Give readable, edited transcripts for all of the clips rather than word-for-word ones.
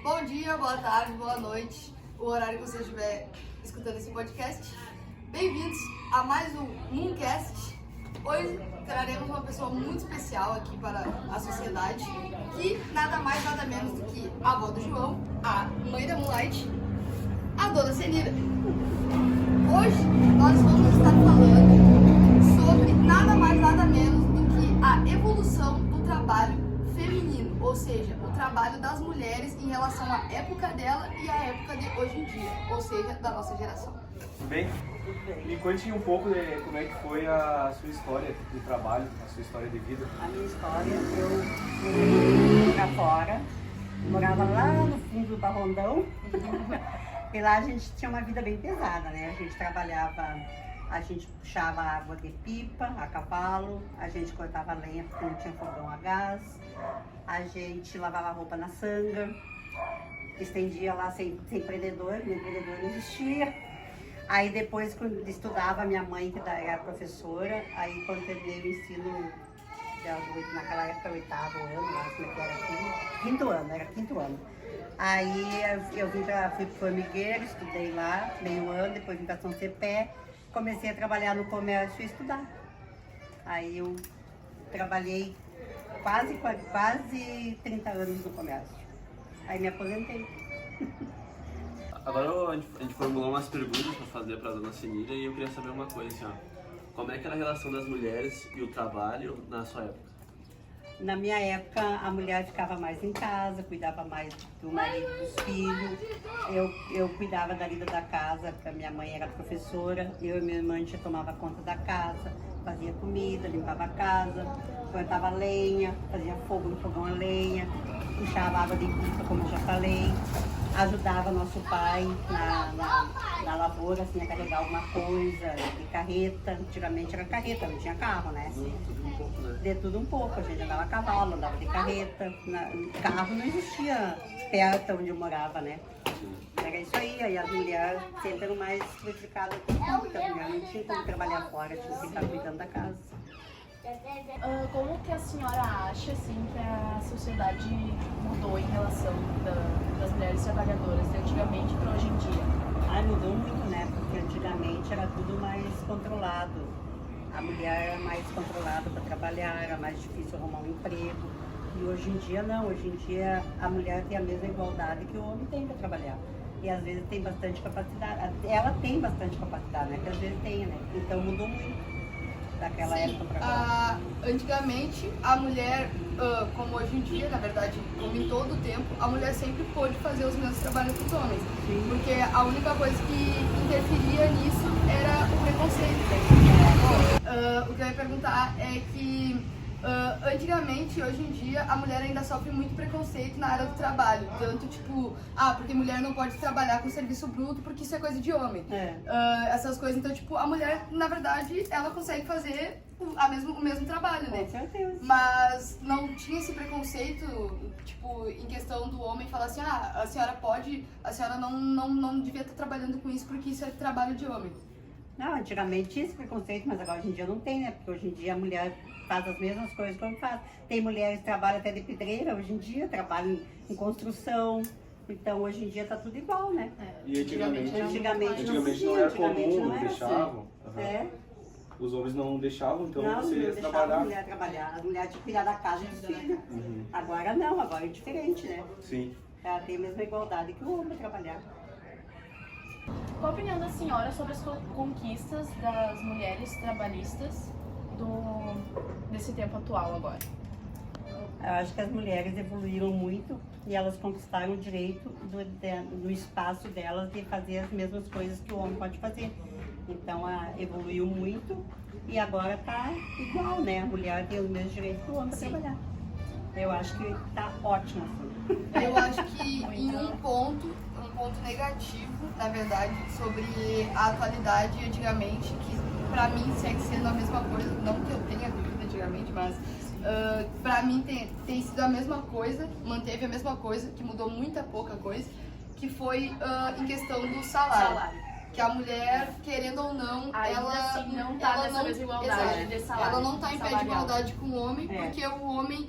Bom dia, boa tarde, boa noite, o horário que você estiver escutando esse podcast. Bem-vindos a mais um Mooncast. Hoje traremos uma pessoa muito especial aqui para a sociedade, que nada mais, nada menos do que a avó do João, a mãe da Moonlight, a dona Senira. Hoje nós vamos estar falando sobre nada mais, nada menos do que a evolução do trabalho feminino, ou seja, o trabalho das mulheres em relação à época dela e à época de hoje em dia, ou seja, da nossa geração. Tudo bem? Me conte um pouco de como é que foi a sua história de trabalho, a sua história de vida. A minha história, eu fui pra fora, morava lá no fundo do Barrondão, e lá a gente tinha uma vida bem pesada, né? A gente trabalhava, a gente puxava água de pipa, a cavalo, a gente cortava lenha porque não tinha fogão a gás, a gente lavava roupa na sanga, estendia lá sem prendedor, o prendedor não existia. Aí depois, quando estudava, minha mãe, que era professora, aí quando terminei o ensino, naquela época, 8º ano, acho que era quinto ano. Aí eu fui para Formigueiro, estudei lá meio ano, depois vim para São Cepé, comecei a trabalhar no comércio e estudar. Aí eu trabalhei quase 30 anos no comércio. Aí me aposentei. Agora a gente formulou umas perguntas para fazer para a dona Senira e eu queria saber uma coisa assim, ó. Como é que era a relação das mulheres e o trabalho na sua época? Na minha época, a mulher ficava mais em casa, cuidava mais do marido, dos filhos. Eu cuidava da vida da casa, porque a minha mãe era professora. Eu e minha irmã, a gente tomava conta da casa, fazia comida, limpava a casa, cortava lenha, fazia fogo no fogão a lenha, puxava água de pipa, como eu já falei. Ajudava nosso pai na lavoura, assim, a carregar alguma coisa, de carreta. Antigamente era carreta, não tinha carro, né? Tudo um pouco, né? De tudo um pouco. A gente andava a cavalo, andava de carreta. Carro não existia perto onde eu morava, né? Era isso aí as mulheres sempre eram mais prejudicadas que tudo. A mulher não tinha como trabalhar fora, tinha que ficar cuidando da casa. Como que a senhora acha assim, que a sociedade mudou em relação das mulheres trabalhadoras de antigamente para hoje em dia? Mudou muito, né? Porque antigamente era tudo mais controlado. A mulher era mais controlada para trabalhar, era mais difícil arrumar um emprego. E hoje em dia não, hoje em dia a mulher tem a mesma igualdade que o homem tem para trabalhar. E às vezes tem bastante capacidade. Ela tem bastante capacidade, né? Que às vezes tem, né? Então mudou muito. Daquela época pra cá. Antigamente, a mulher, como hoje em dia, na verdade, como em todo o tempo, a mulher sempre pôde fazer os mesmos trabalhos que os homens. Sim. Porque a única coisa que interferia nisso era o preconceito. O que eu ia perguntar é que antigamente, hoje em dia, a mulher ainda sofre muito preconceito na área do trabalho. Tanto tipo, porque mulher não pode trabalhar com serviço bruto porque isso é coisa de homem. Essas coisas, então tipo, a mulher, na verdade, ela consegue fazer o mesmo trabalho, né? Com certeza. Mas não tinha esse preconceito, tipo, em questão do homem falar assim, a senhora pode, a senhora não devia estar trabalhando com isso porque isso é trabalho de homem. Não, antigamente tinha esse preconceito, mas agora hoje em dia não tem, né? Porque hoje em dia a mulher faz as mesmas coisas que o homem faz. Tem mulheres que trabalham até de pedreira, hoje em dia trabalham em construção. Então hoje em dia tá tudo igual, né? E antigamente não era antigamente comum, não não era deixavam. assim. Os homens não deixavam, então Não você ia deixava a trabalhar. mulher trabalhar. A mulher tinha que cuidar da casa e dos filhos. Agora não, agora é diferente, né? Sim. Ela tem a mesma igualdade que o homem trabalhar. Qual a opinião da senhora sobre as conquistas das mulheres trabalhistas desse tempo atual agora? Eu acho que as mulheres evoluíram muito e elas conquistaram o direito do espaço delas de fazer as mesmas coisas que o homem pode fazer. Então, evoluiu muito e agora tá igual, né? A mulher tem os mesmos direitos que o homem para trabalhar. Eu acho que tá ótimo assim. Eu acho que em um ponto negativo, na verdade, sobre a atualidade antigamente, que pra mim segue sendo a mesma coisa, não que eu tenha vivido antigamente, mas pra mim tem sido a mesma coisa, manteve a mesma coisa, que mudou muita pouca coisa, que foi em questão do salário. Que a mulher, querendo ou não, ainda ela assim não tá nessa mesma igualdade de salário. Ela não tá em pé de igualdade com o homem, porque o homem,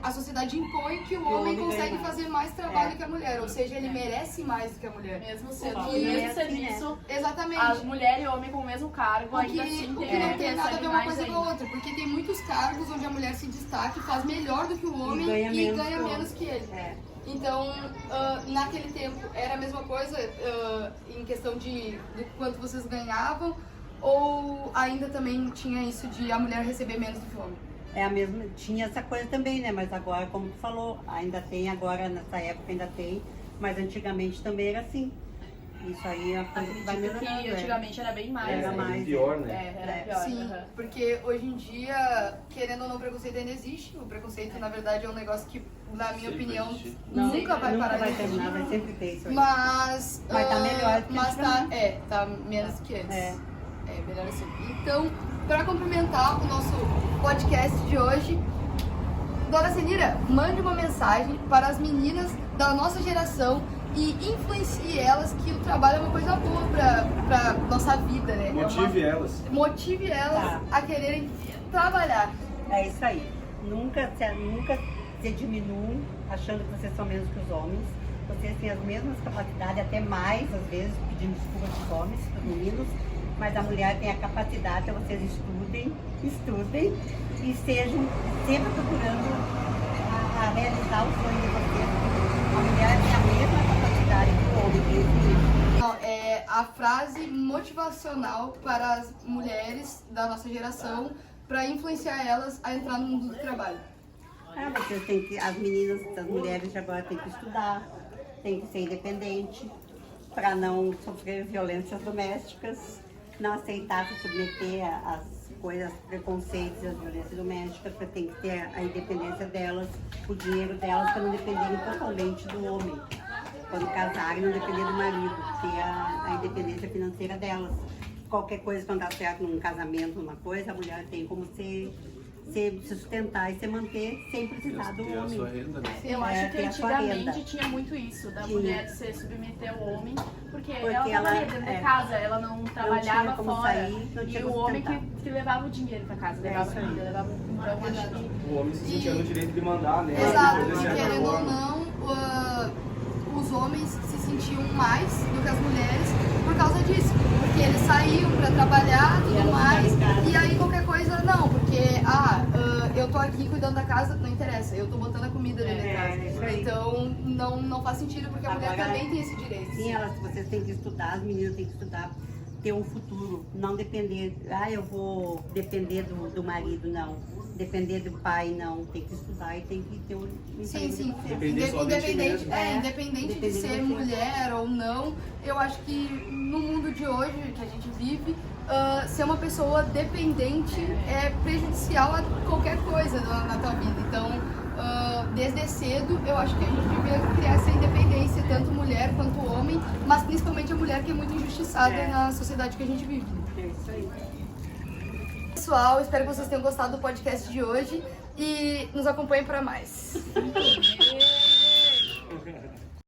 a sociedade impõe que o homem consegue fazer mais trabalho trabalho que a mulher, ou seja, ele merece mais do que a mulher. Mesmo sendo Porque o mesmo assim, serviço, Exatamente. a mulher e o homem com o mesmo cargo, ainda assim O que não tem nada a ver uma mais coisa com a ainda. outra, porque tem muitos cargos onde a mulher se destaca e faz melhor do que o homem ganha e menos ganha que o menos que ele. É. Então, naquele tempo era a mesma coisa em questão do quanto vocês ganhavam, ou ainda também tinha isso de a mulher receber menos do que o homem? É a mesma, tinha essa coisa também, né? Mas agora, como tu falou, ainda tem agora, nessa época ainda tem, mas antigamente também era assim. Isso aí é a coisa que vai Acredito melhorando. que antigamente era bem mais. Era né? mais. pior, né? Era É. pior. Sim, aham. porque hoje em dia, querendo ou não, o preconceito ainda existe. O preconceito, na verdade, é um negócio que, na minha Sempre opinião, existe. nunca vai parar de terminar, vai existir. sempre ter isso aí. Mas tá melhor do que mas tá, antigamente. tá menos que antes. É. É melhor assim. Então, para complementar o nosso podcast de hoje, Dona Senira, mande uma mensagem para as meninas da nossa geração e influencie elas que o trabalho é uma coisa boa para nossa vida, né? Motive elas. Motive elas Tá. a quererem trabalhar. É isso aí. Nunca se diminuam achando que vocês são menos que os homens. Vocês têm as mesmas capacidades, até mais, às vezes, pedindo desculpa dos homens, dos meninos. Mas a mulher tem a capacidade que vocês estudem e sejam sempre procurando a realizar o sonho de vocês. A mulher tem a mesma capacidade que o homem tem. Não, é a frase motivacional para as mulheres da nossa geração para influenciar elas a entrar no mundo do trabalho. Vocês têm que, as meninas, as mulheres de agora têm que estudar, têm que ser independente para não sofrer violências domésticas, não aceitar se submeter às coisas, preconceitos e às violências domésticas, porque tem que ter a independência delas, o dinheiro delas, para não dependerem totalmente do homem. Quando casarem, não depender do marido, ter a independência financeira delas. Qualquer coisa que não dá certo num casamento, numa coisa, a mulher tem como se sustentar e se manter sem precisar do Ter a sua homem. renda, né? Eu É, acho que tem a sua renda. antigamente tinha muito isso, da Tinha. mulher se submeter ao homem, porque ela ela, trabalhava dentro de casa, ela não trabalhava como fora. sair, não tinha E o como homem sustentar. que levava o dinheiro pra casa, levava isso aí. comida, levava. Então acho que. O homem se sentia no direito de mandar, né? Exato, De e certa querendo ou forma. não, os homens se sentiam mais do que as mulheres por causa disso. Porque eles saíam pra trabalhar e tudo elas mais, ficavam em casa. e aí qualquer coisa, não, porque, eu tô aqui cuidando da casa, não interessa, eu tô botando a comida dentro da casa. isso aí. Então não faz sentido, porque a mulher Agora, também tem esse direito. Sim, vocês têm que estudar, as meninas têm que estudar, ter um futuro, não depender, eu vou depender do marido, não. Depender do pai, não. Tem que estudar e tem que ter um emprego. Sim, sim. de você. Depender só de ti Independente, mesmo. independente de Depender de ser você. mulher ou não, eu acho que no mundo de hoje que a gente vive, ser uma pessoa dependente é prejudicial a qualquer coisa na tua vida. Então, desde cedo, eu acho que a gente devia criar essa independência, tanto mulher quanto homem, mas principalmente a mulher que é muito injustiçada na sociedade que a gente vive. É isso aí. Pessoal, espero que vocês tenham gostado do podcast de hoje e nos acompanhem para mais.